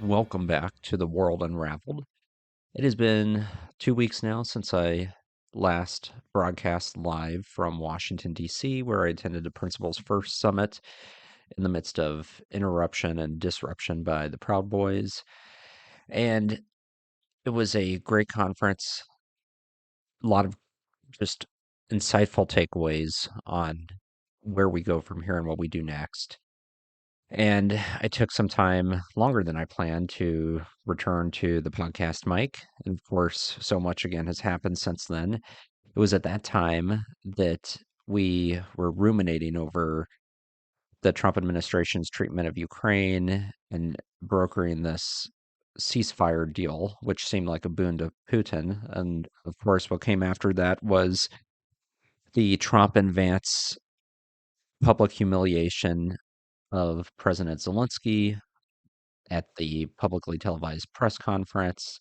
Welcome back to the World Unraveled. It has been 2 weeks now since I last broadcast live from Washington, D.C., where I attended the Principal's First Summit in the midst of interruption and disruption by the Proud Boys. And it was a great conference, a lot of just insightful takeaways on where we go from here and what we do next. And I took some time longer than I planned to return to the podcast mic. And of course, so much again has happened since then. It was at that time that we were ruminating over the Trump administration's treatment of Ukraine and brokering this ceasefire deal, which seemed like a boon to Putin. And of course, what came after that was the Trump and Vance public humiliation of President Zelensky at the publicly televised press conference,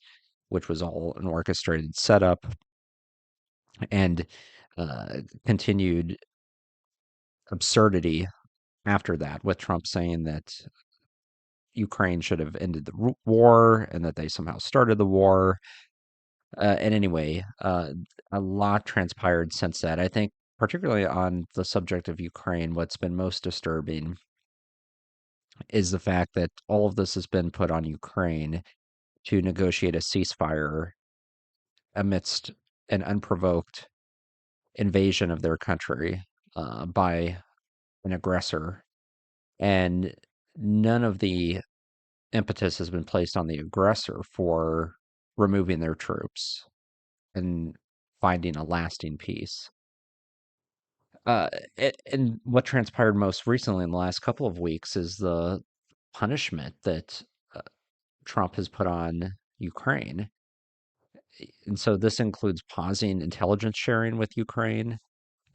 which was all an orchestrated setup, and continued absurdity after that, with Trump saying that Ukraine should have ended the war and that they somehow started the war. And anyway, a lot transpired since that. I think, particularly on the subject of Ukraine, what's been most disturbing is the fact that all of this has been put on Ukraine to negotiate a ceasefire amidst an unprovoked invasion of their country by an aggressor. And none of the impetus has been placed on the aggressor for removing their troops and finding a lasting peace. Uh, and what transpired most recently in the last couple of weeks is the punishment that uh, Trump has put on Ukraine. And so this includes pausing intelligence sharing with Ukraine.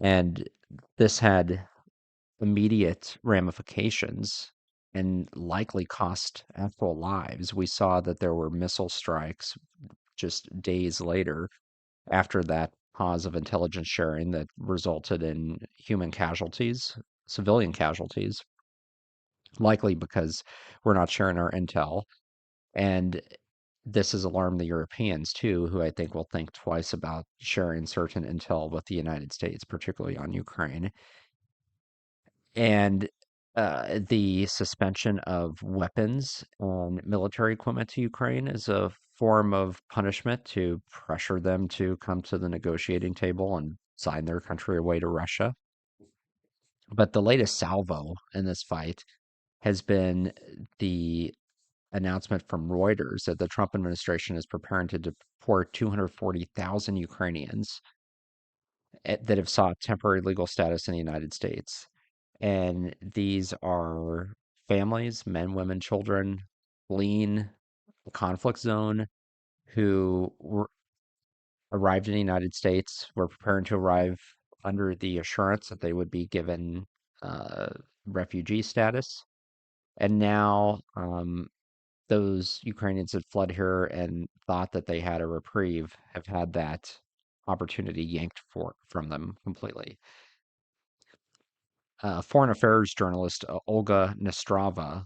And this had immediate ramifications and likely cost actual lives. We saw that there were missile strikes just days later after that pause of intelligence sharing that resulted in human casualties, civilian casualties, likely because we're not sharing our intel. And this has alarmed the Europeans too, who I think will think twice about sharing certain intel with the United States, particularly on Ukraine. And the suspension of weapons and military equipment to Ukraine is a form of punishment to pressure them to come to the negotiating table and sign their country away to Russia. But the latest salvo in this fight has been the announcement from Reuters that the Trump administration is preparing to deport 240,000 Ukrainians that have sought temporary legal status in the United States. And these are families, men, women, children, fleeing the conflict zone who arrived in the United States, were preparing to arrive under the assurance that they would be given uh, refugee status. And now those Ukrainians that fled here and thought that they had a reprieve have had that opportunity yanked from them completely. Foreign affairs journalist Olga Nestrava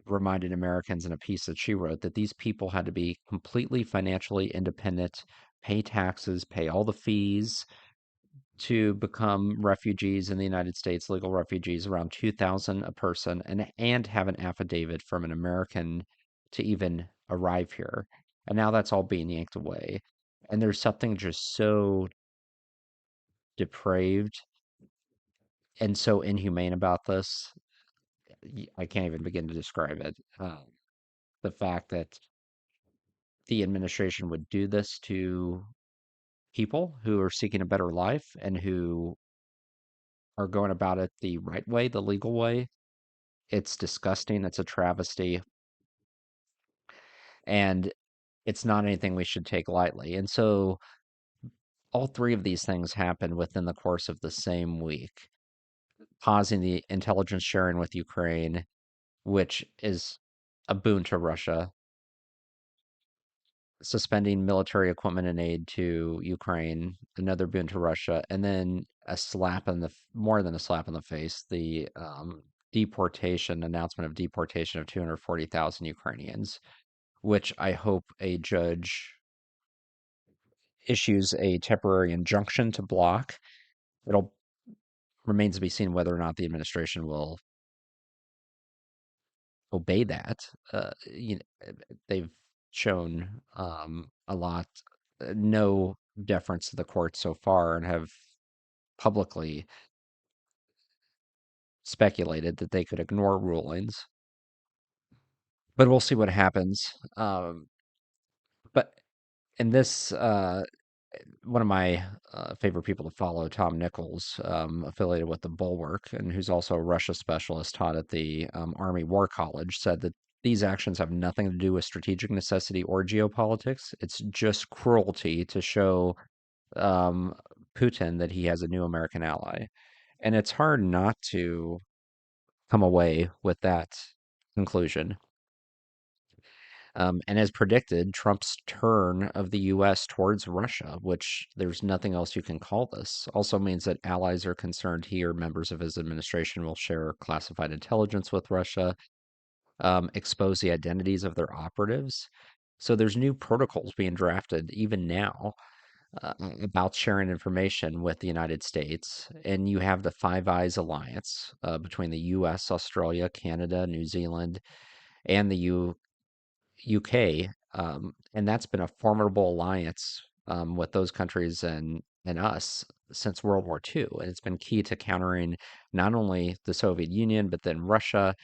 reminded Americans in a piece that she wrote that these people had to be completely financially independent, pay taxes, pay all the fees to become refugees in the United States, legal refugees, around 2,000 a person, and have an affidavit from an American to even arrive here. And now that's all being yanked away. And there's something just so depraved and so inhumane about this. I can't even begin to describe it. The fact that the administration would do this to people who are seeking a better life and who are going about it the right way, the legal way. It's disgusting. It's a travesty. And it's not anything we should take lightly. And so all three of these things happened within the course of the same week, pausing the intelligence sharing with Ukraine, which is a boon to Russia, suspending military equipment and aid to Ukraine, another boon to Russia, and then a slap in the more than a slap in the face, the deportation announcement of deportation of 240,000 Ukrainians, which I hope a judge issues a temporary injunction to block. It'll remains to be seen whether or not the administration will obey that. They've shown a lot, no deference to the court so far, and have publicly speculated that they could ignore rulings. But we'll see what happens. But in this, one of my favorite people to follow, Tom Nichols, affiliated with the Bulwark, and who's also a Russia specialist, taught at the Army War College, said that these actions have nothing to do with strategic necessity or geopolitics. It's just cruelty to show um, Putin that he has a new American ally. And it's hard not to come away with that conclusion. And as predicted, Trump's turn of the US towards Russia, which there's nothing else you can call this, also means that allies are concerned he or members of his administration will share classified intelligence with Russia, expose the identities of their operatives. So there's new protocols being drafted even now about sharing information with the United States. And you have the Five Eyes alliance between the US, Australia, Canada, New Zealand, and the UK, and that's been a formidable alliance with those countries and us since World War II, and it's been key to countering not only the Soviet Union but then Russia,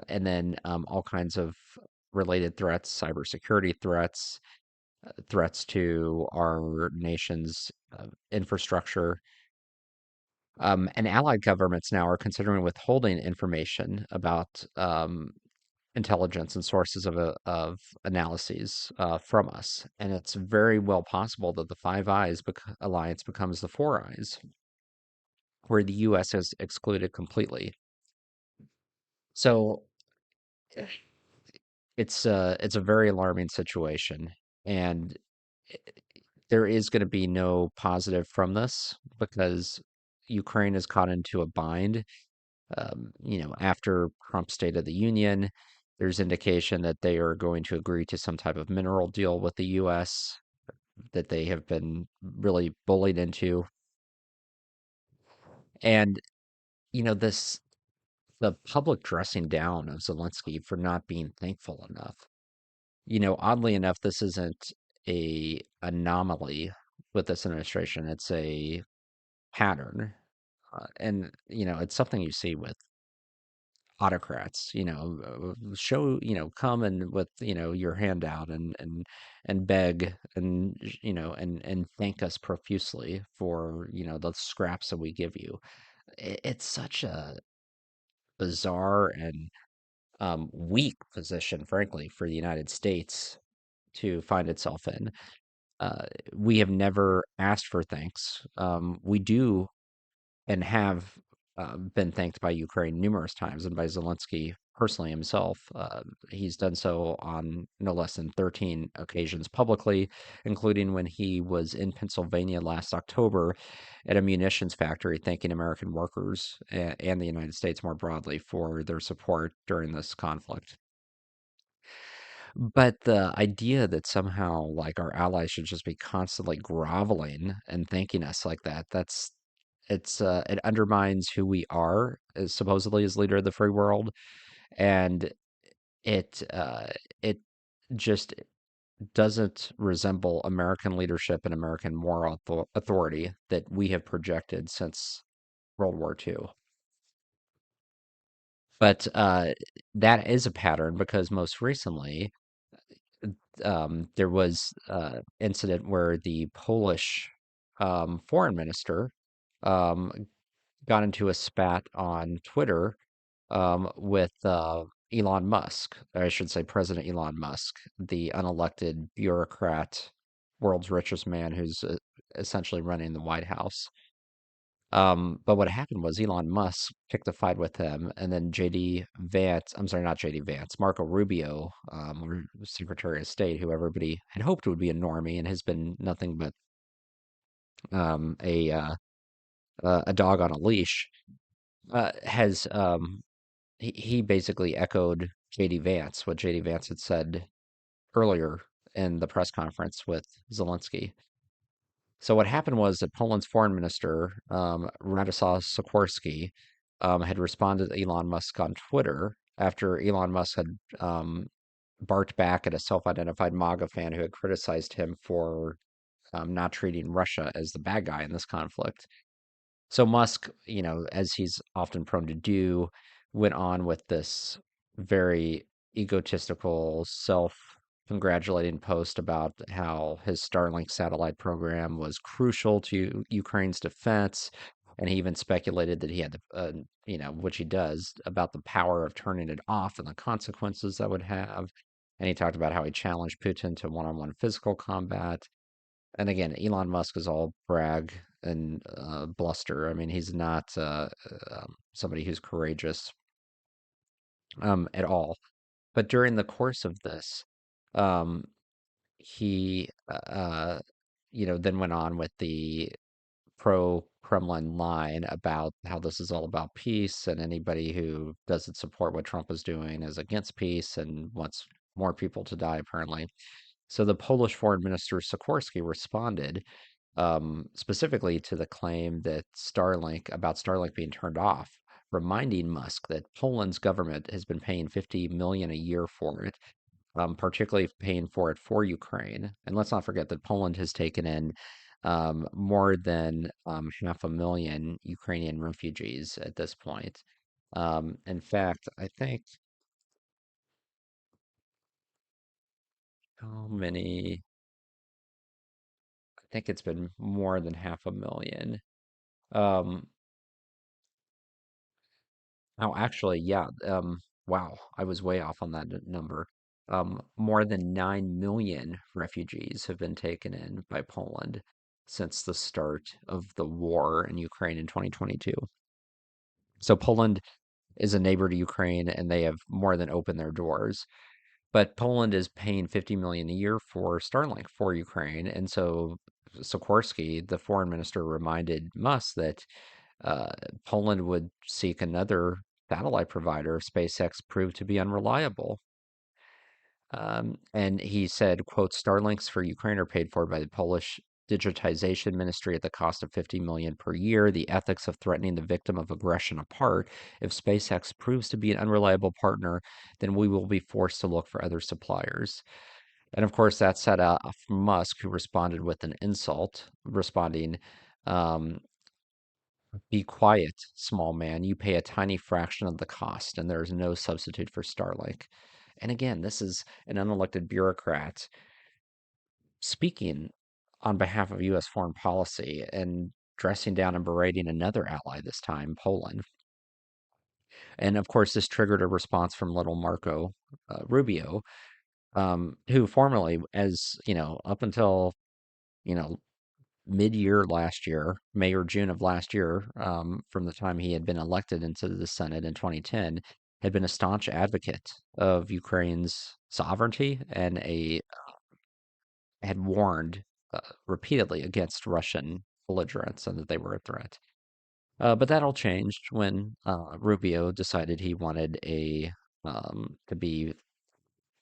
and then all kinds of related threats, cybersecurity threats, threats to our nation's infrastructure. And allied governments now are considering withholding information about intelligence and sources of analyses from us. And it's very well possible that the Five Eyes alliance becomes the Four Eyes, where the U.S. is excluded completely. So it's a very alarming situation, and i- there is going to be no positive from this because Ukraine is caught into a bind. After Trump's State of the Union, there's indication that they are going to agree to some type of mineral deal with the U.S. that they have been really bullied into. And, this the public dressing down of Zelensky for not being thankful enough. Oddly enough, this isn't a anomaly with this administration. It's a pattern. And, it's something you see with autocrats, show, come and with, your hand out and beg and, and thank us profusely for, the scraps that we give you. It's such a bizarre and weak position, frankly, for the United States to find itself in. Uh, we have never asked for thanks. We do and have been thanked by Ukraine numerous times and by Zelensky personally himself. He's done so on no less than 13 occasions publicly, including when he was in Pennsylvania last October at a munitions factory, thanking American workers and the United States more broadly for their support during this conflict. But the idea that somehow like our allies should just be constantly groveling and thanking us like that, it undermines who we are as supposedly as leader of the free world, and it just doesn't resemble American leadership and American moral authority that we have projected since World War II. But that is a pattern because most recently there was incident where the Polish foreign minister um, got into a spat on Twitter with Elon Musk, or I should say President Elon Musk, the unelected bureaucrat, world's richest man who's essentially running the White House. But what happened was Elon Musk picked a fight with him, and then JD Vance, I'm sorry, not JD Vance, Marco Rubio, or Secretary of State, who everybody had hoped would be a normie and has been nothing but um, a uh, a dog on a leash, has he basically echoed JD Vance, what JD Vance had said earlier in the press conference with Zelensky. So what happened was that Poland's foreign minister, Radosław Sikorski, had responded to Elon Musk on Twitter after Elon Musk had barked back at a self-identified MAGA fan who had criticized him for not treating Russia as the bad guy in this conflict. So Musk, as he's often prone to do, went on with this very egotistical, self-congratulating post about how his Starlink satellite program was crucial to Ukraine's defense. And he even speculated that he had, which he does, about the power of turning it off and the consequences that would have. And he talked about how he challenged Putin to one-on-one physical combat. And again, Elon Musk is all brag and bluster. I mean, he's not somebody who's courageous at all. But during the course of this, um, he, then went on with the pro Kremlin line about how this is all about peace, and anybody who doesn't support what Trump is doing is against peace and wants more people to die, apparently. So the Polish foreign minister Sikorski responded specifically to the claim that Starlink being turned off, reminding Musk that Poland's government has been paying 50 million a year for it, particularly paying for it for Ukraine. And let's not forget that Poland has taken in more than 500,000 Ukrainian refugees at this point. In fact, I think how many? I think it's been more than 500,000. Um, Oh, actually, yeah. Wow, I was way off on that number. More than 9 million refugees have been taken in by Poland since the start of the war in Ukraine in 2022. So Poland is a neighbor to Ukraine, and they have more than opened their doors. But Poland is paying 50 million a year for Starlink for Ukraine, and so Sikorski, the foreign minister, reminded Musk that uh, Poland would seek another satellite provider if SpaceX proved to be unreliable. And he said, quote, Starlinks for Ukraine are paid for by the Polish digitization ministry at the cost of 50 million per year. The ethics of threatening the victim of aggression apart. If SpaceX proves to be an unreliable partner, then we will be forced to look for other suppliers. And of course, that set off Musk, who responded with an insult, responding, um, be quiet, small man. You pay a tiny fraction of the cost, and there is no substitute for Starlink. And again, this is an unelected bureaucrat speaking on behalf of U.S. foreign policy and dressing down and berating another ally, this time Poland. And of course, this triggered a response from little Marco Rubio, who formerly, as up until you know, mid-year last year, May or June of last year, from the time he had been elected into the Senate in 2010, had been a staunch advocate of Ukraine's sovereignty and a had warned repeatedly against Russian belligerents and that they were a threat. But that all changed when Rubio decided he wanted a to be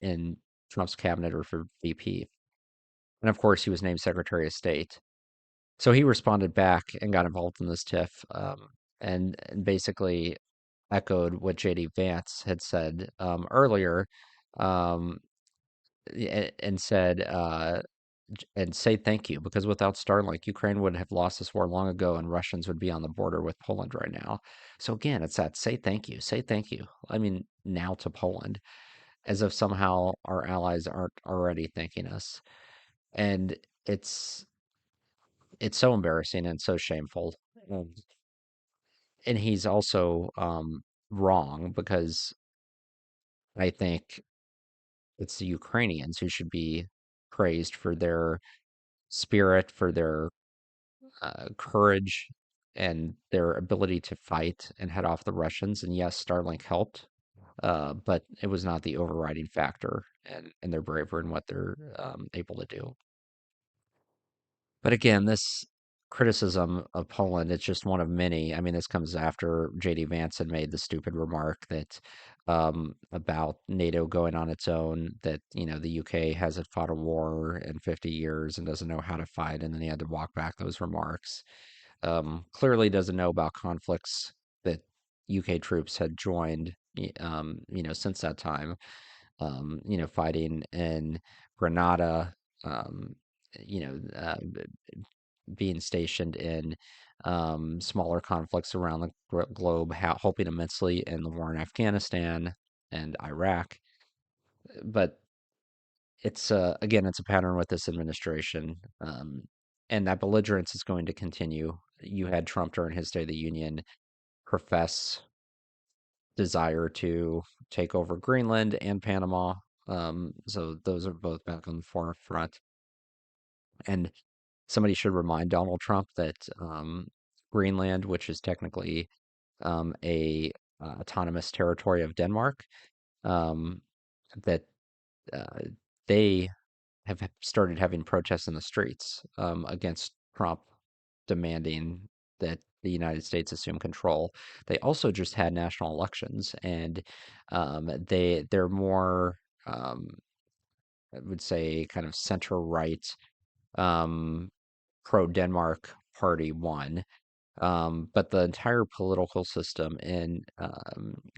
in Trump's cabinet or for VP, and of course he was named Secretary of State. So he responded back and got involved in this tiff, and basically echoed what JD Vance had said earlier, um, and said, and say thank you, because without Starlink, Ukraine would have lost this war long ago, and Russians would be on the border with Poland right now. So again, it's that say thank you, say thank you. I mean, now to Poland, as if somehow our allies aren't already thanking us, and it's it's so embarrassing and so shameful. And he's also wrong, because I think it's the Ukrainians who should be praised for their spirit, for their courage and their ability to fight and head off the Russians. And yes, Starlink helped, but it was not the overriding factor in their bravery and what they're able to do. But again, this criticism of Poland, it's just one of many. I mean, this comes after J.D. Vance had made the stupid remark that about NATO going on its own, that, the UK hasn't fought a war in 50 years and doesn't know how to fight. And then he had to walk back those remarks. Clearly doesn't know about conflicts that UK troops had joined, since that time, fighting in Grenada, um, you know, uh, being stationed in smaller conflicts around the globe, helping immensely in the war in Afghanistan and Iraq. But it's again, it's a pattern with this administration, and that belligerence is going to continue. You had Trump during his State of the Union profess desire to take over Greenland and Panama. So those are both back on the forefront. And somebody should remind Donald Trump that Greenland, which is technically a autonomous territory of Denmark, um, that uh, they have started having protests in the streets against Trump, demanding that the United States assume control. They also just had national elections, and they're more, um, I would say, kind of center right, um, pro Denmark party won. But the entire political system in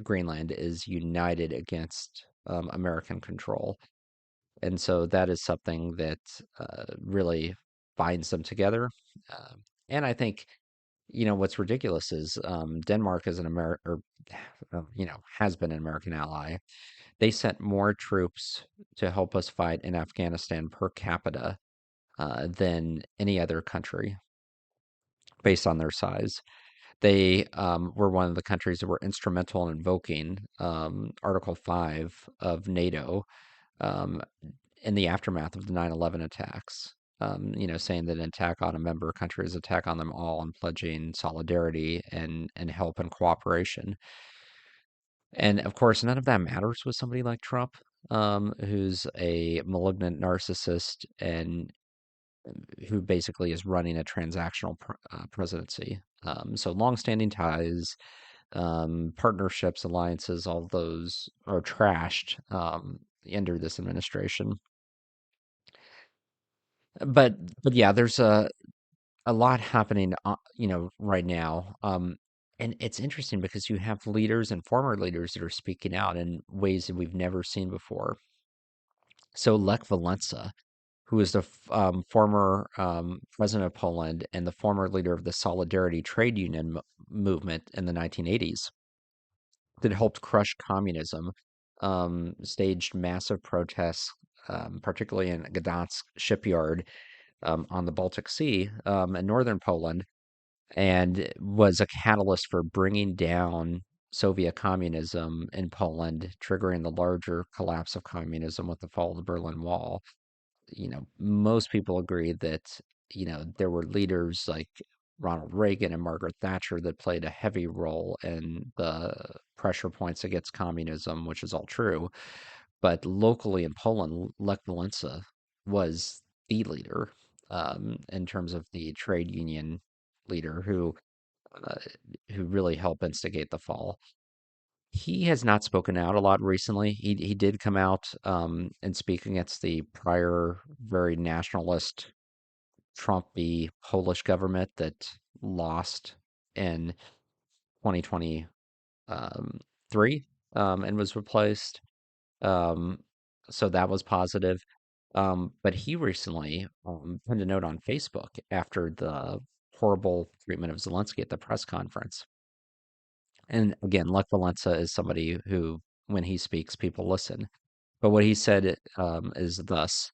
Greenland is united against American control. And so that is something that really binds them together. And I think, what's ridiculous is Denmark is an American, or, has been an American ally. They sent more troops to help us fight in Afghanistan per capita than any other country based on their size. They were one of the countries that were instrumental in invoking Article 5 of NATO um, in the aftermath of the 9/11 attacks. Saying that an attack on a member country is an attack on them all, and pledging solidarity and help and cooperation. And of course, none of that matters with somebody like Trump, who's a malignant narcissist and who basically is running a transactional presidency. So longstanding ties, partnerships, alliances, all those are trashed under this administration. But but yeah, there's a lot happening, right now. And it's interesting because you have leaders and former leaders that are speaking out in ways that we've never seen before. So Lech Walesa, who is the former president of Poland and the former leader of the Solidarity trade union movement in the 1980s, that helped crush communism, staged massive protests, particularly in Gdansk shipyard on the Baltic Sea in northern Poland, and was a catalyst for bringing down Soviet communism in Poland, triggering the larger collapse of communism with the fall of the Berlin Wall. Most people agree that, there were leaders like Ronald Reagan and Margaret Thatcher that played a heavy role in the pressure points against communism, which is all true. But locally in Poland, Lech Walesa was the leader in terms of the trade union leader uh, who really helped instigate the fall. He has not spoken out a lot recently. He did come out and speak against the prior very nationalist Trumpy Polish government that lost in 2023 and was replaced. Um, so that was positive. But he recently put a note on Facebook after the horrible treatment of Zelensky at the press conference. And again, Lech Walesa is somebody who, when he speaks, people listen. But what he said is thus: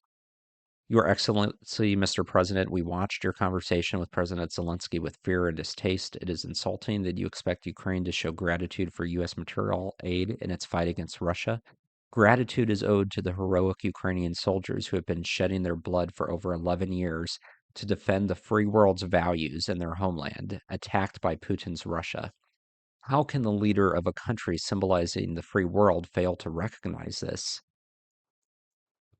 Your Excellency, Mr. President, we watched your conversation with President Zelensky with fear and distaste. It is insulting that you expect Ukraine to show gratitude for U.S. material aid in its fight against Russia. Gratitude is owed to the heroic Ukrainian soldiers who have been shedding their blood for over 11 years to defend the free world's values in their homeland, attacked by Putin's Russia. How can the leader of a country symbolizing the free world fail to recognize this?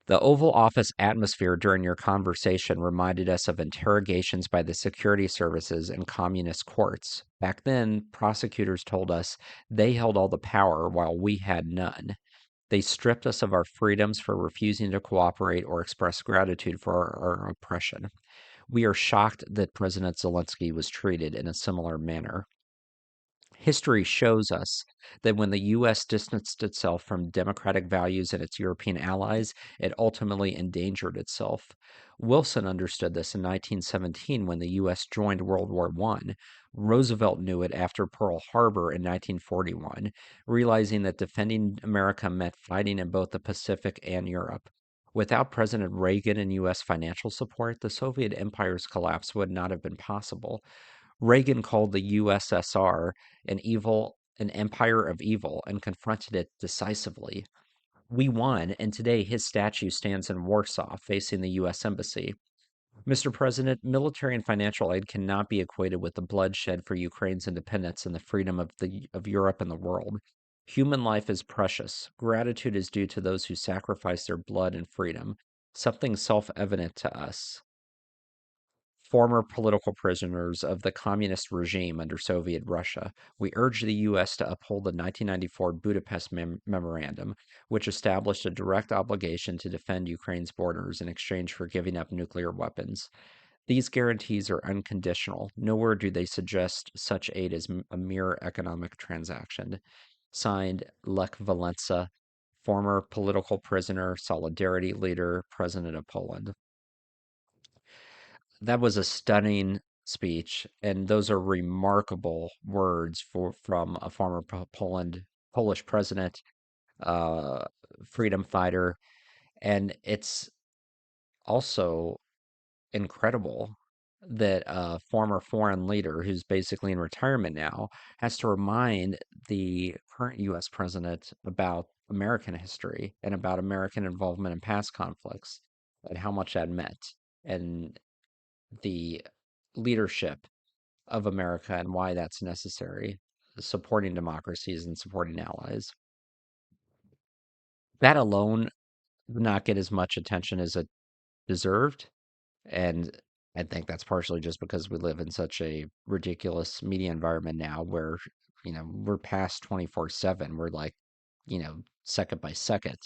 The Oval Office atmosphere during your conversation reminded us of interrogations by the security services and communist courts. Back then, prosecutors told us they held all the power while we had none. They stripped us of our freedoms for refusing to cooperate or express gratitude for our oppression. We are shocked that President Zelensky was treated in a similar manner. History shows us that when the U.S. distanced itself from democratic values and its European allies, it ultimately endangered itself. Wilson understood this in 1917 when the U.S. joined World War I. Roosevelt knew it after Pearl Harbor in 1941, realizing that defending America meant fighting in both the Pacific and Europe. Without President Reagan and U.S. financial support, the Soviet Empire's collapse would not have been possible. Reagan called the USSR an empire of evil, and confronted it decisively. We won, and today his statue stands in Warsaw, facing the U.S. Embassy. Mr. President, military and financial aid cannot be equated with the bloodshed for Ukraine's independence and the freedom of Europe and the world. Human life is precious. Gratitude is due to those who sacrifice their blood and freedom, something self-evident to us, former political prisoners of the communist regime under Soviet Russia. We urge the U.S. to uphold the 1994 Budapest Memorandum, which established a direct obligation to defend Ukraine's borders in exchange for giving up nuclear weapons. These guarantees are unconditional. Nowhere do they suggest such aid is a mere economic transaction. Signed, Lech Walesa, former political prisoner, Solidarity leader, President of Poland. That was a stunning speech, and those are remarkable words from a former Polish president, uh, freedom fighter, and it's also incredible that a former foreign leader who's basically in retirement now has to remind the current U.S. president about American history and about American involvement in past conflicts and how much that meant. And the leadership of America and why that's necessary, supporting democracies and supporting allies. That alone would not get as much attention as it deserved. And I think that's partially just because we live in such a ridiculous media environment now where, we're past 24/7. We're like, second by second.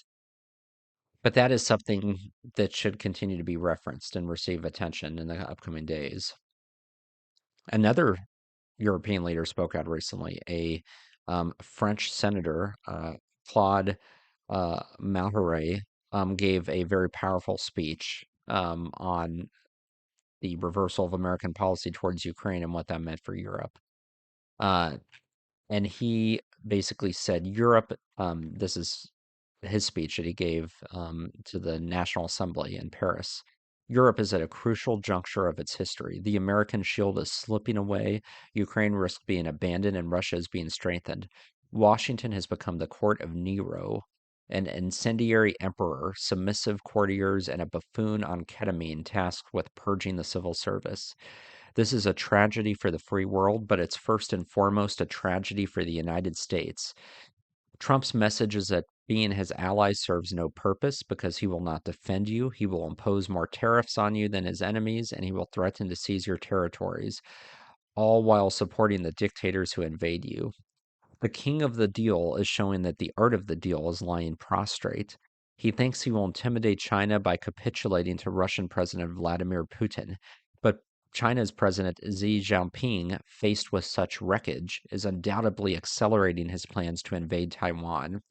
But that is something that should continue to be referenced and receive attention in the upcoming days. Another European leader spoke out recently. A French senator, Claude Malhuret, gave a very powerful speech on the reversal of American policy towards Ukraine and what that meant for Europe. Uh, and he basically said, Europe, this is his speech that he gave to the National Assembly in Paris. Europe is at a crucial juncture of its history. The American shield is slipping away, Ukraine risks being abandoned, and Russia is being strengthened. Washington has become the court of Nero, an incendiary emperor, submissive courtiers, and a buffoon on ketamine tasked with purging the civil service. This is a tragedy for the free world, but it's first and foremost a tragedy for the United States. Trump's message is that being his ally serves no purpose because he will not defend you. He will impose more tariffs on you than his enemies, and he will threaten to seize your territories, all while supporting the dictators who invade you. The king of the deal is showing that the art of the deal is lying prostrate. He thinks he will intimidate China by capitulating to Russian President Vladimir Putin. But China's President Xi Jinping, faced with such wreckage, is undoubtedly accelerating his plans to invade Taiwan.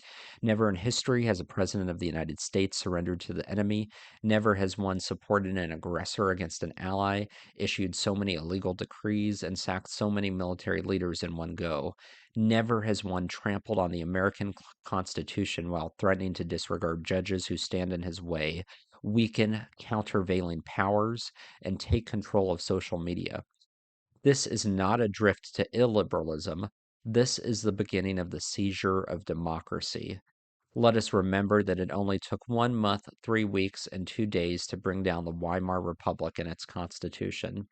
Never in history has a president of the United States surrendered to the enemy. Never has one supported an aggressor against an ally, issued so many illegal decrees, and sacked so many military leaders in one go. Never has one trampled on the American Constitution while threatening to disregard judges who stand in his way, weaken countervailing powers, and take control of social media. This is not a drift to illiberalism. This is the beginning of the seizure of democracy. Let us remember that it only took 1 month, 3 weeks, and 2 days to bring down the Weimar Republic and its constitution.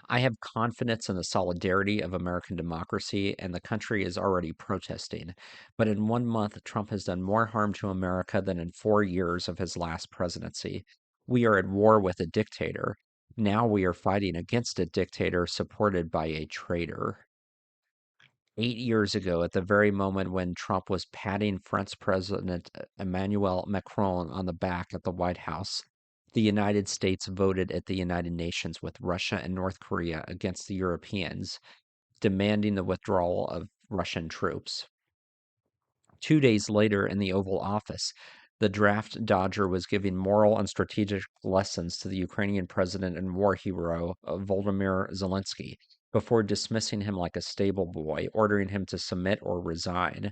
I have confidence in the solidarity of American democracy, and the country is already protesting. But in 1 month, Trump has done more harm to America than in 4 years of his last presidency. We are at war with a dictator. Now we are fighting against a dictator supported by a traitor. 8 years ago, at the very moment when Trump was patting French President Emmanuel Macron on the back at the White House, the United States voted at the United Nations with Russia and North Korea against the Europeans, demanding the withdrawal of Russian troops. 2 days later, in the Oval Office, the draft dodger was giving moral and strategic lessons to the Ukrainian president and war hero, Volodymyr Zelensky, before dismissing him like a stable boy, ordering him to submit or resign.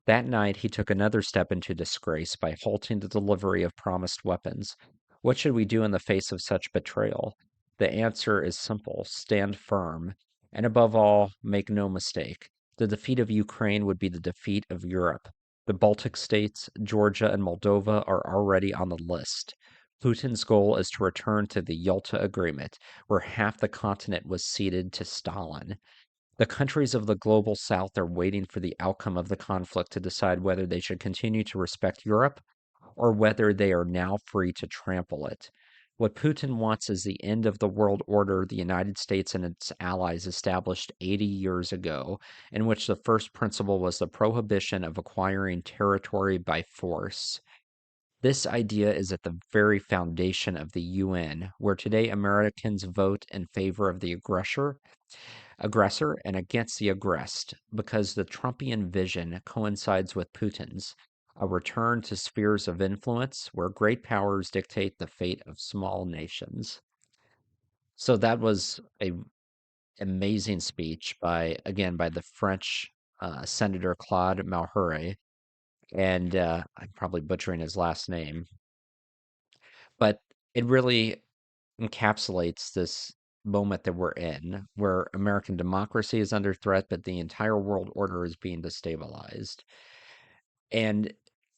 That night, he took another step into disgrace by halting the delivery of promised weapons. What should we do in the face of such betrayal? The answer is simple: stand firm. And above all, make no mistake. The defeat of Ukraine would be the defeat of Europe. The Baltic states, Georgia, and Moldova are already on the list. Putin's goal is to return to the Yalta Agreement, where half the continent was ceded to Stalin. The countries of the global south are waiting for the outcome of the conflict to decide whether they should continue to respect Europe or whether they are now free to trample it. What Putin wants is the end of the world order the United States and its allies established 80 years ago, in which the first principle was the prohibition of acquiring territory by force. This idea is at the very foundation of the UN, where today Americans vote in favor of the aggressor and against the aggressed, because the Trumpian vision coincides with Putin's, a return to spheres of influence where great powers dictate the fate of small nations. So that was a amazing speech by the French Senator Claude Malhuret, and I'm probably butchering his last name, but it really encapsulates this moment that we're in, where American democracy is under threat, but the entire world order is being destabilized. And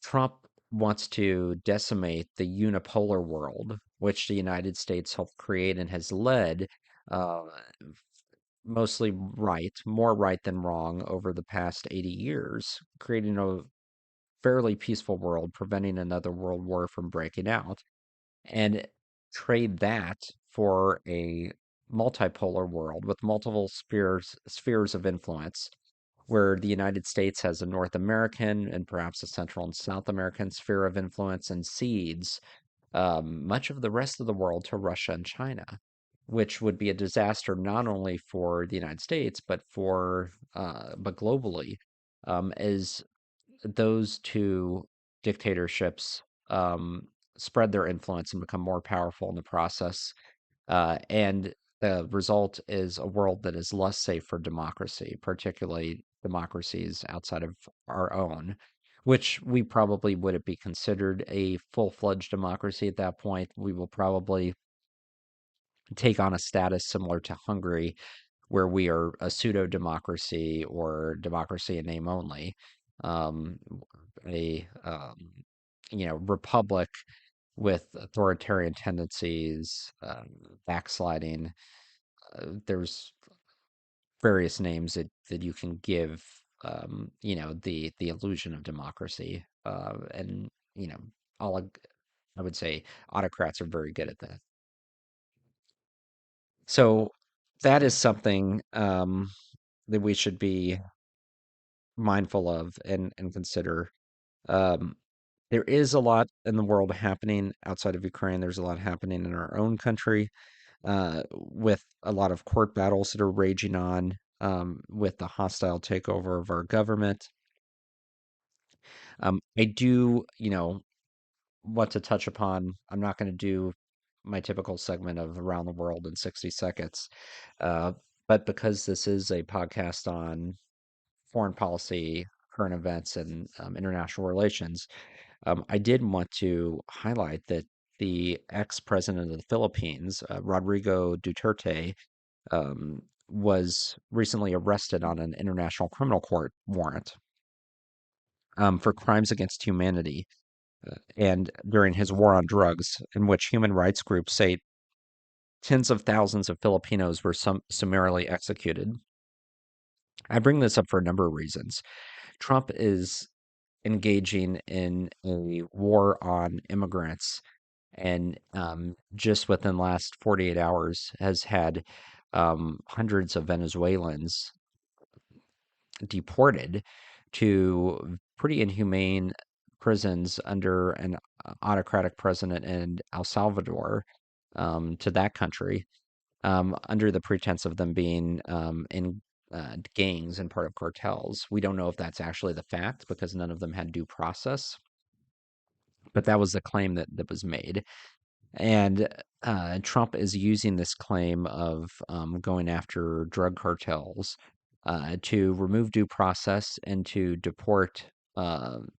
Trump wants to decimate the unipolar world, which the United States helped create and has led, uh, mostly right, more right than wrong, over the past 80 years, creating a fairly peaceful world, preventing another world war from breaking out, and trade that for a multipolar world with multiple spheres of influence, where the United States has a North American and perhaps a Central and South American sphere of influence and cedes much of the rest of the world to Russia and China, which would be a disaster not only for the United States but globally, as those two dictatorships spread their influence and become more powerful in the process. And the result is a world that is less safe for democracy, particularly democracies outside of our own, which we probably would it be considered a full-fledged democracy at that point. We will probably take on a status similar to Hungary, where we are a pseudo democracy or democracy in name only, um, a republic with authoritarian tendencies, backsliding. There's various names that you can give, the illusion of democracy, and all I would say autocrats are very good at that. So that is something that we should be mindful of and consider. Um, there is a lot in the world happening outside of Ukraine. There's a lot happening in our own country, with a lot of court battles that are raging on, with the hostile takeover of our government. I do, want to touch upon. I'm not going to do my typical segment of around the world in 60 seconds, uh, but because this is a podcast on foreign policy, current events, and international relations, I did want to highlight that the ex-president of the Philippines, Rodrigo Duterte, was recently arrested on an international criminal court warrant. for crimes against humanity and during his war on drugs, in which human rights groups say tens of thousands of Filipinos were summarily executed. I bring this up for a number of reasons. Trump is engaging in a war on immigrants, and just within the last 48 hours has had hundreds of Venezuelans deported to pretty inhumane prisons under an autocratic president in El Salvador, to that country, under the pretense of them being in gangs and part of cartels. We don't know if that's actually the fact because none of them had due process, but that was the claim that was made. And Trump is using this claim of going after drug cartels to remove due process and to deport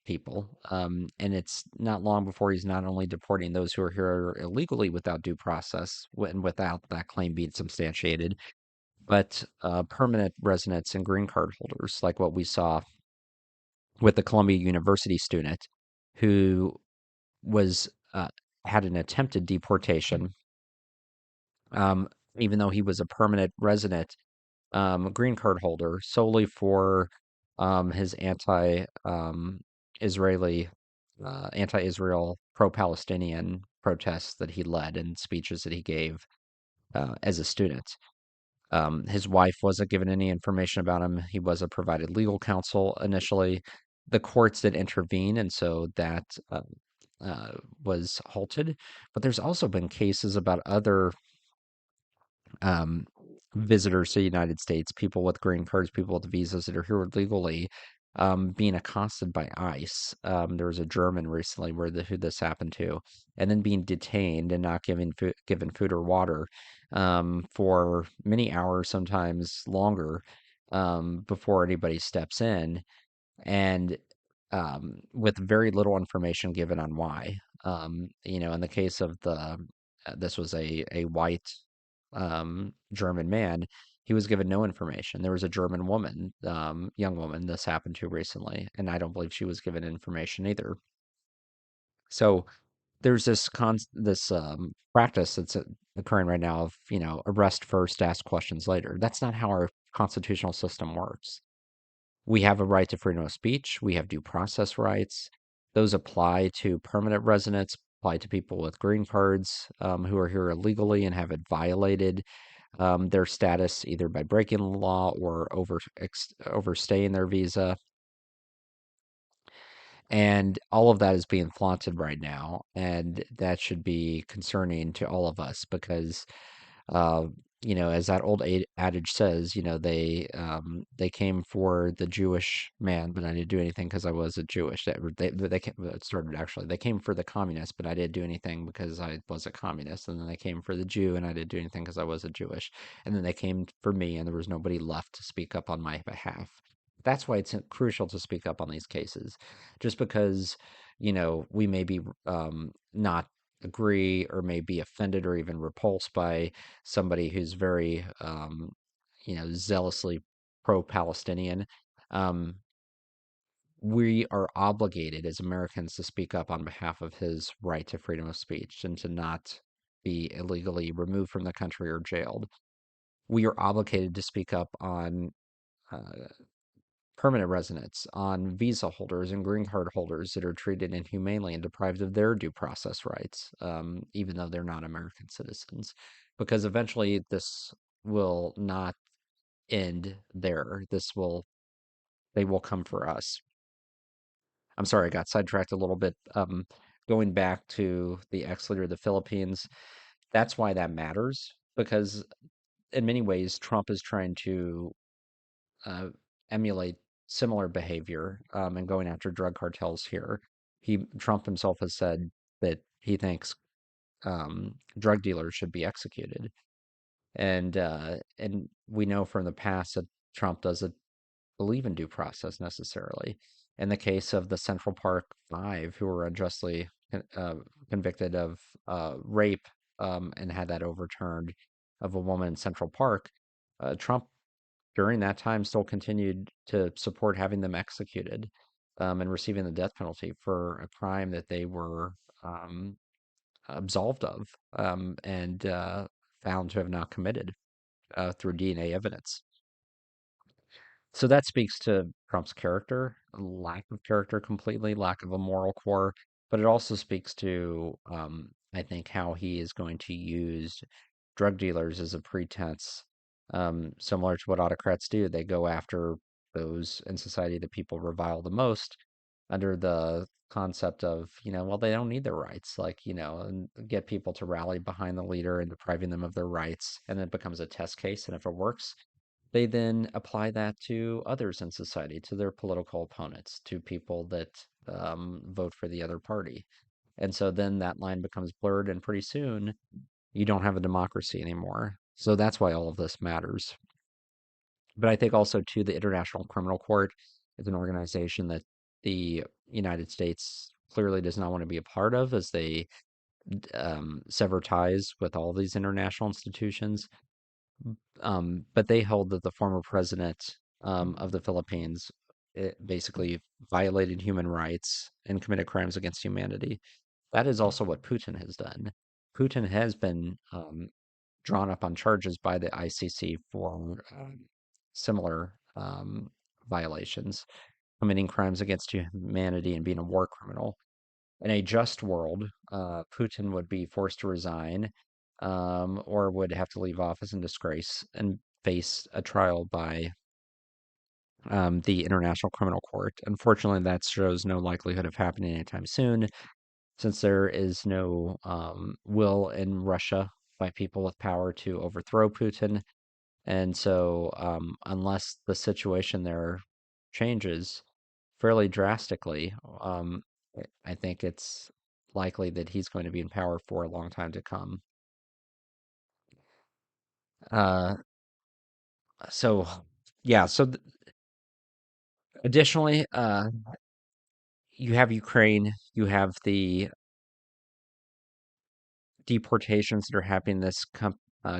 people. And it's not long before he's not only deporting those who are here illegally without due process and without that claim being substantiated, but permanent residents and green card holders, like what we saw with the Columbia University student who was had an attempted deportation, um, even though he was a permanent resident, green card holder, solely for his Israeli, anti-Israel, pro-Palestinian protests that he led and speeches that he gave as a student. His wife wasn't given any information about him. He wasn't provided legal counsel initially. The courts did intervene, and so that uh, was halted. But there's also been cases about other um, visitors to the United States, people with green cards, people with visas that are here legally, being accosted by ICE. There was a German recently who this happened to, and then being detained and not given food or water for many hours, sometimes longer, before anybody steps in, and with very little information given on why. In the case of this was a white German man. He was given no information. There was a German woman, young woman, this happened to recently, and I don't believe she was given information either. So there's this practice that's occurring right now of arrest first, ask questions later. That's not how our constitutional system works. We have a right to freedom of speech. We have due process rights. Those apply to permanent residents, apply to people with green cards who are here illegally and have it violated their status either by breaking the law or overstaying their visa. And all of that is being flaunted right now. And that should be concerning to all of us because uh, as that old adage says, they came for the Jewish man, but I didn't do anything because I was a Jewish. It started actually. They came for the communist, but I didn't do anything because I was a communist. And then they came for the Jew, and I didn't do anything because I was a Jewish. And then they came for me, and there was nobody left to speak up on my behalf. That's why it's crucial to speak up on these cases, just because we may be not agree or may be offended or even repulsed by somebody who's very, zealously pro-Palestinian. Um, we are obligated as Americans to speak up on behalf of his right to freedom of speech and to not be illegally removed from the country or jailed. We are obligated to speak up on uh, permanent residents, on visa holders and green card holders that are treated inhumanely and deprived of their due process rights, even though they're not American citizens. Because eventually this will not end there. They will come for us. I'm sorry, I got sidetracked a little bit. Going back to the ex-leader of the Philippines, that's why that matters, because in many ways, Trump is trying to uh, emulate similar behavior and going after drug cartels here. Trump himself has said that he thinks drug dealers should be executed, and we know from the past that Trump doesn't believe in due process necessarily. In the case of the Central Park Five, who were unjustly uh, convicted of rape and had that overturned of a woman in Central Park, Trump during that time still continued to support having them executed. and receiving the death penalty for a crime that they were um, absolved of and found to have not committed through DNA evidence. So that speaks to Trump's character, lack of character completely, lack of a moral core, but it also speaks to, I think, how he is going to use drug dealers as a pretense, similar to what autocrats do. They go after those in society that people revile the most under the concept of, well, they don't need their rights, like, and get people to rally behind the leader and depriving them of their rights. And it becomes a test case. And if it works, they then apply that to others in society, to their political opponents, to people that vote for the other party. And so then that line becomes blurred, and pretty soon you don't have a democracy anymore. So that's why all of this matters. But I think also, too, the International Criminal Court is an organization that the United States clearly does not want to be a part of, as they sever ties with all these international institutions. But they hold that the former president of the Philippines basically violated human rights and committed crimes against humanity. That is also what Putin has done. Putin has been drawn up on charges by the ICC for similar violations, committing crimes against humanity and being a war criminal. In a just world, Putin would be forced to resign or would have to leave office in disgrace and face a trial by the International Criminal Court. Unfortunately, that shows no likelihood of happening anytime soon, since there is no will in Russia by people with power to overthrow Putin. And so, unless the situation there changes fairly drastically, I think it's likely that he's going to be in power for a long time to come. Uh, so, yeah. Additionally, you have Ukraine, you have the deportations that are happening in this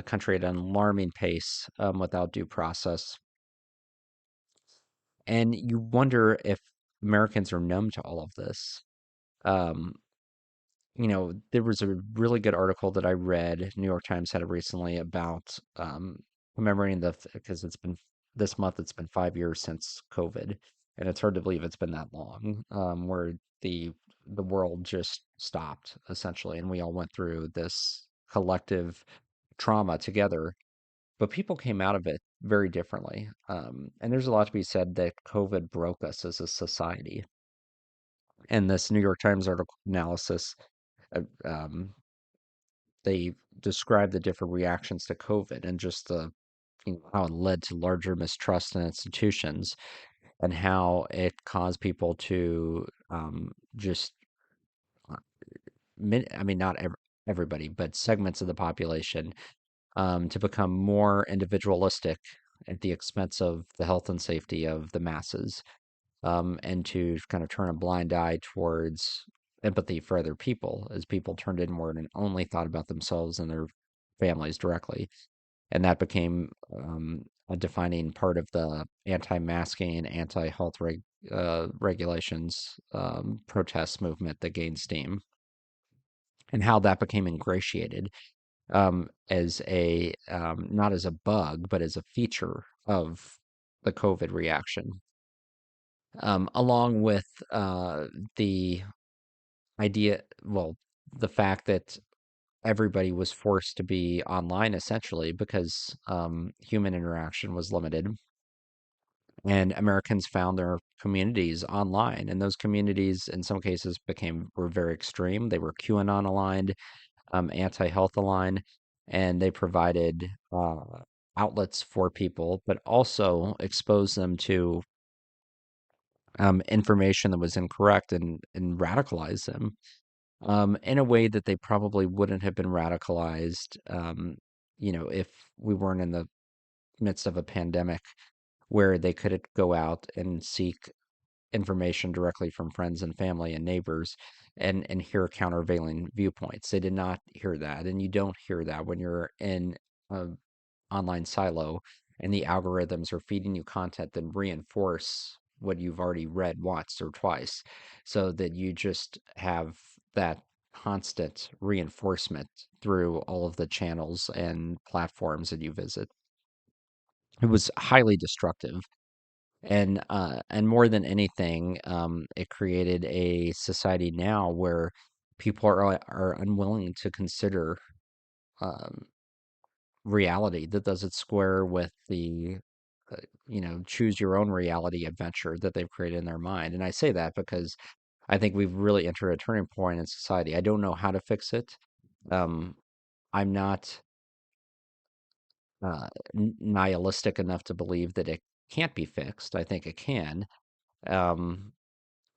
country at an alarming pace without due process. And you wonder if Americans are numb to all of this. Um, there was a really good article that I read. New York Times had it recently about commemorating because it's been this month, it's been 5 years since COVID, and it's hard to believe it's been that long, where the world just stopped essentially, and we all went through this collective trauma together. But people came out of it very differently, and there's a lot to be said that COVID broke us as a society. And this New York Times article analysis uh, um, they describe the different reactions to COVID and just how it led to larger mistrust in institutions and how it caused people to just, uh, I mean, not everybody, but segments of the population to become more individualistic at the expense of the health and safety of the masses, and to kind of turn a blind eye towards empathy for other people as people turned inward and only thought about themselves and their families directly. And that became a defining part of the anti-masking, anti-health regulations protest movement that gained steam, and how that became ingratiated as a not as a bug, but as a feature of the COVID reaction, along with the idea, well, the fact that everybody was forced to be online essentially because human interaction was limited. And Americans found their communities online, and those communities, in some cases, were very extreme. They were QAnon aligned, anti-health aligned, and they provided outlets for people, but also exposed them to information that was incorrect and radicalized them in a way that they probably wouldn't have been radicalized, if we weren't in the midst of a pandemic where they could go out and seek information directly from friends and family and neighbors and hear countervailing viewpoints. They did not hear that. And you don't hear that when you're in an online silo and the algorithms are feeding you content that reinforce what you've already read once or twice, so that you just have that constant reinforcement through all of the channels and platforms that you visit. It was highly destructive. And more than anything, it created a society now where people are unwilling to consider um, reality that doesn't square with the uh, choose your own reality adventure that they've created in their mind. And I say that because I think we've really entered a turning point in society. I don't know how to fix it. Um, I'm not nihilistic enough to believe that it can't be fixed. I think it can. Um,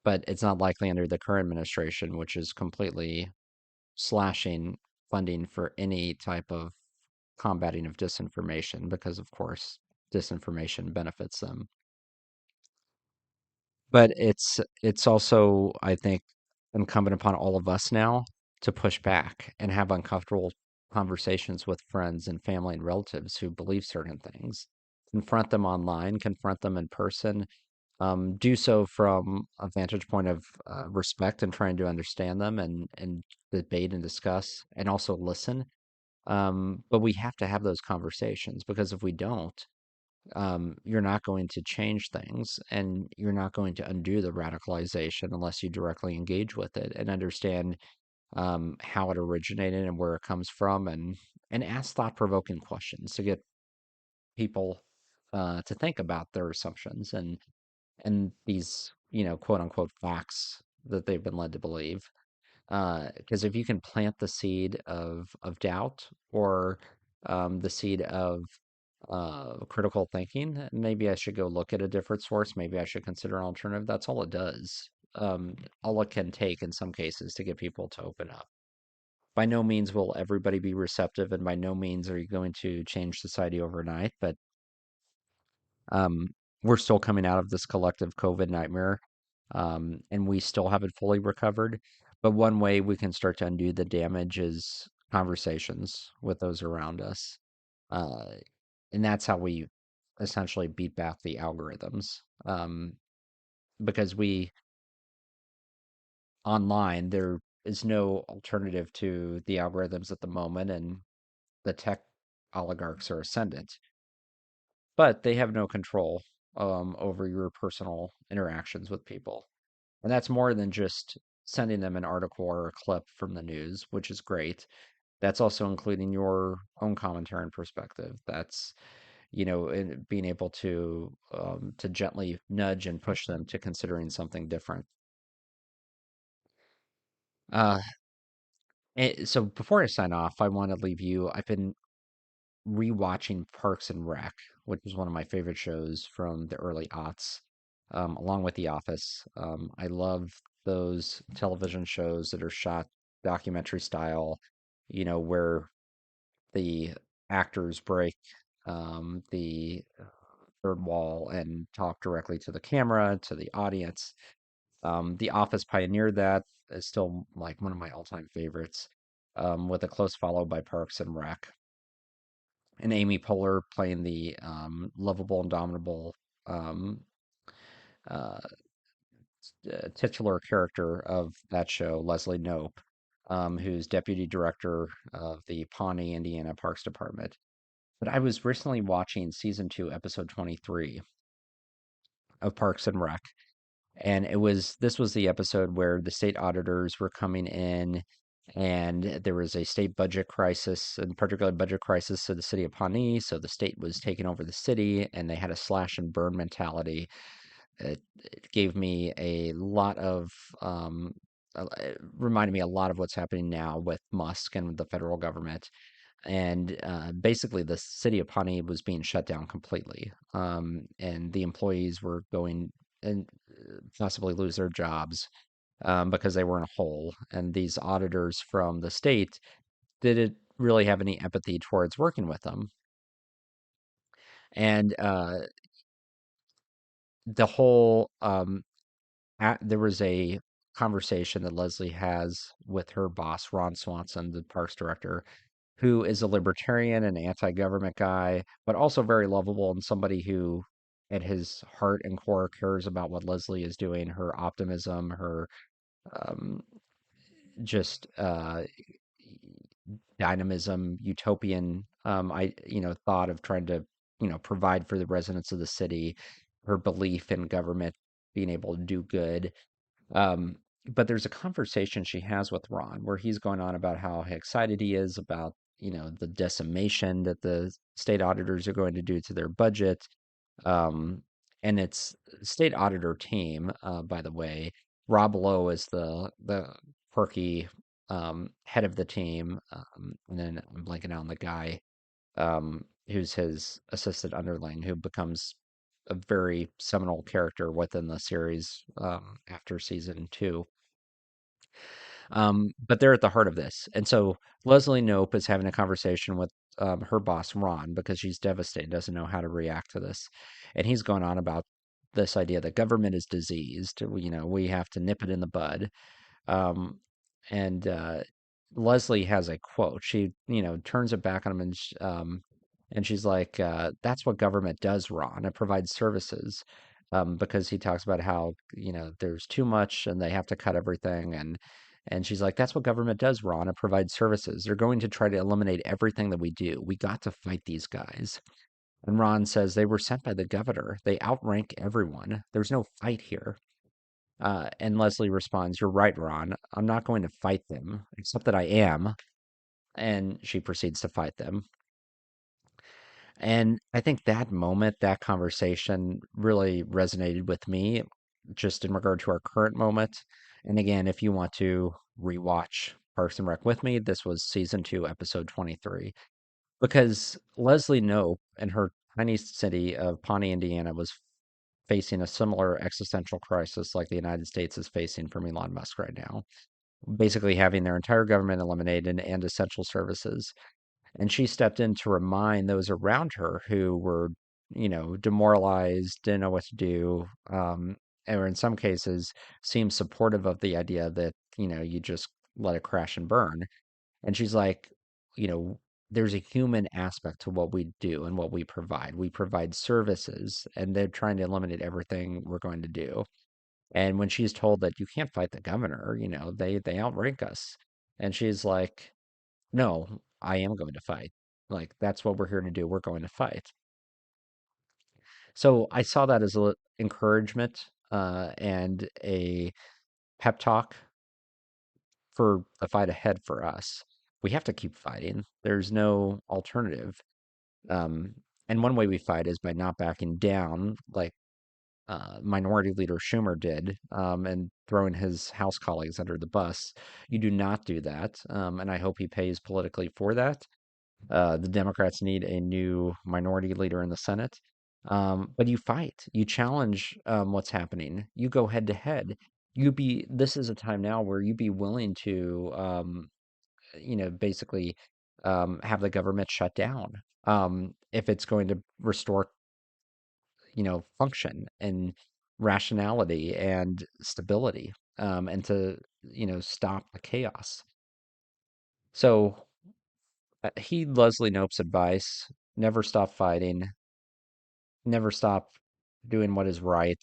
but it's not likely under the current administration, which is completely slashing funding for any type of combating of disinformation, because, of course, disinformation benefits them. But it's also, I think, incumbent upon all of us now to push back and have uncomfortable conversations with friends and family and relatives who believe certain things. Confront them online, confront them in person, do so from a vantage point of respect and trying to understand them and debate and discuss and also listen. But we have to have those conversations because if we don't, you're not going to change things and you're not going to undo the radicalization unless you directly engage with it and understand how it originated and where it comes from and ask thought-provoking questions to get people to think about their assumptions and these, quote unquote facts that they've been led to believe. Because if you can plant the seed of doubt or the seed of critical thinking, maybe I should go look at a different source. Maybe I should consider an alternative. That's all it does. All it can take in some cases to get people to open up. By no means will everybody be receptive, and by no means are you going to change society overnight, but um, we're still coming out of this collective COVID nightmare, and we still haven't fully recovered. But one way we can start to undo the damage is conversations with those around us. Uh, and that's how we essentially beat back the algorithms. Because online, there is no alternative to the algorithms at the moment, and the tech oligarchs are ascendant, but they have no control over your personal interactions with people. And that's more than just sending them an article or a clip from the news, which is great. That's also including your own commentary and perspective. That's, being able to gently nudge and push them to considering something different. Uh, so before I sign off, I want to leave you. I've been rewatching Parks and Rec, which is one of my favorite shows from the early aughts, along with The Office. I love those television shows that are shot documentary style, where the actors break the third wall and talk directly to the camera, to the audience. The Office pioneered that. Is still like one of my all-time favorites, with a close follow by Parks and Rec and Amy Poehler playing the lovable, indomitable um, uh, titular character of that show, Leslie Knope, who's deputy director of the Pawnee, Indiana Parks Department. But I was recently watching season 2, episode 23 of Parks and Rec, and this was the episode where the state auditors were coming in and there was a state budget crisis, and particularly budget crisis of the city of Pawnee. So the state was taking over the city and they had a slash and burn mentality. It gave me a lot of it reminded me a lot of what's happening now with Musk and the federal government. And basically, the city of Pawnee was being shut down completely, and the employees were going and possibly lose their jobs because they were in a hole. And these auditors from the state didn't really have any empathy towards working with them. And the whole there was a conversation that Leslie has with her boss, Ron Swanson, the parks director, who is a libertarian and anti-government guy, but also very lovable and somebody who at his heart and core cares about what Leslie is doing, her optimism, her um, just dynamism, utopian thought of trying to provide for the residents of the city, her belief in government being able to do good. Um, but there's a conversation she has with Ron where he's going on about how excited he is about, the decimation that the state auditors are going to do to their budget. Um, and it's state auditor team, by the way. Rob Lowe is the quirky head of the team, and then I'm blanking out on the guy who's his assistant underling, who becomes a very seminal character within the series after season two. But they're at the heart of this. And so Leslie Knope is having a conversation with her boss, Ron, because she's devastated, doesn't know how to react to this. And he's going on about this idea that government is diseased. We have to nip it in the bud. Um, and Leslie has a quote. She, turns it back on him and she's like, that's what government does, Ron. It provides services. Because he talks about how, there's too much and they have to cut everything. And she's like, that's what government does, Ron. It provides services. They're going to try to eliminate everything that we do. We got to fight these guys. And Ron says they were sent by the governor. They outrank everyone. There's no fight here. And Leslie responds, you're right, Ron. I'm not going to fight them, except that I am. And she proceeds to fight them. And I think that moment, that conversation really resonated with me just in regard to our current moment. And again, if you want to rewatch Parks and Rec with me, this was season two, episode 23. Because Leslie Knope in her tiny city of Pawnee, Indiana, was facing a similar existential crisis like the United States is facing from Elon Musk right now, basically having their entire government eliminated and essential services. And she stepped in to remind those around her who were, demoralized, didn't know what to do, or in some cases seemed supportive of the idea that, you just let it crash and burn. And she's like, you know, there's a human aspect to what we do and what we provide. We provide services, and they're trying to eliminate everything we're going to do. And when she's told that you can't fight the governor, they outrank us. And she's like, no, I am going to fight. Like, that's what we're here to do. We're going to fight. So I saw that as a encouragement and a pep talk for the fight ahead for us. We have to keep fighting. There's no alternative. Um, and one way we fight is by not backing down, like Minority Leader Schumer did, and throwing his House colleagues under the bus. You do not do that, and I hope he pays politically for that. The Democrats need a new minority leader in the Senate. But you fight, you challenge what's happening, you go head to head. This is a time now where you be willing to, basically have the government shut down if it's going to restore, function and rationality and stability, and to, stop the chaos. So heed Leslie Knope's advice. Never stop fighting. Never stop doing what is right.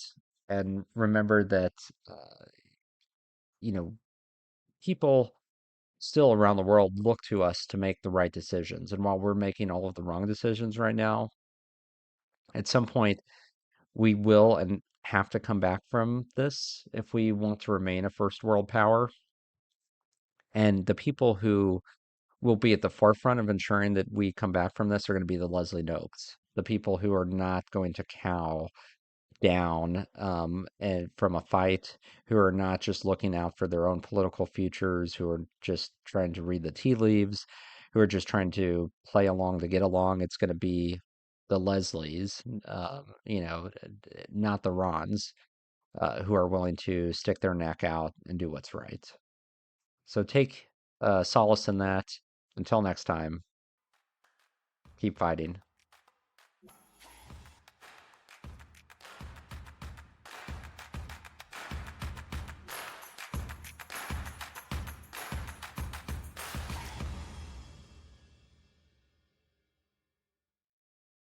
And remember that, uh, you know, people still around the world look to us to make the right decisions. And while we're making all of the wrong decisions right now, at some point we will and have to come back from this if we want to remain a first world power. And the people who will be at the forefront of ensuring that we come back from this are going to be the Leslie Nopes, the people who are not going to cow down and from a fight, who are not just looking out for their own political futures, who are just trying to read the tea leaves, who are just trying to play along to get along. It's going to be the Leslies, not the Rons, who are willing to stick their neck out and do what's right. So take solace in that. Until next time, keep fighting.